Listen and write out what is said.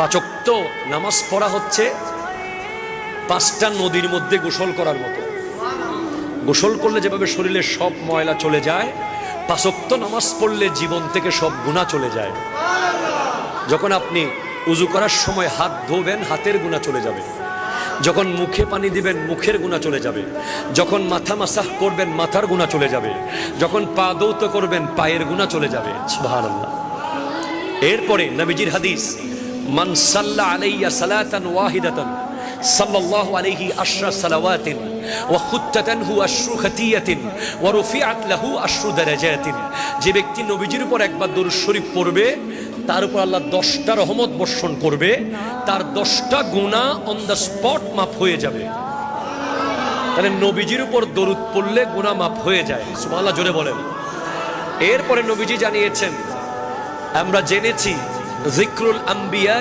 পাঁচ ওয়াক্ত নামাজ পড়া হচ্ছে পাঁচটা নদীর মধ্যে গোসল করার মতো। গোসল করলে যেভাবে শরীরের সব ময়লা চলে যায়, পাঁচ ওয়াক্ত নামাজ পড়লে জীবন থেকে সব গুনাহ চলে যায়। যখন আপনি উযু করার সময় হাত ধোবেন, হাতের গুনাহ চলে যাবে। যখন মুখে পানি দিবেন, মুখের গুনাহ চলে যাবে। যখন মাথা মাসাহ করবেন, মাথার গুনাহ চলে যাবে। যখন পা দৌত করবেন, পায়ের গুনাহ চলে যাবে। সুবহানাল্লাহ। এরপরে নবীজির হাদিস, মান সাল্লা আলাইয়া সালাতান ওয়াহিদাতান সাল্লাল্লাহু আলাইহি আশরা সালাওয়াতিন ওয়া খুত্তাতানহু আশরু খাতিয়াতিন ওয়া রুফিআত লাহু আশরু দারাজাতিন। যে ব্যক্তি নবীজির উপর একবার দরুদ শরীফ পড়বে, তার উপর আল্লাহ 10টা রহমত বর্ষণ করবে, তার 10টা গুনাহ অন দ্য স্পট মাফ হয়ে যাবে। তাহলে নবীজির উপর দরুদ পড়লে গুনাহ মাফ হয়ে যায়। সুবহানাল্লাহ, জোরে বলেন। এরপরে নবীজি জানিয়েছেন, আমরা জেনেছি জিক্রুল আম্বিয়া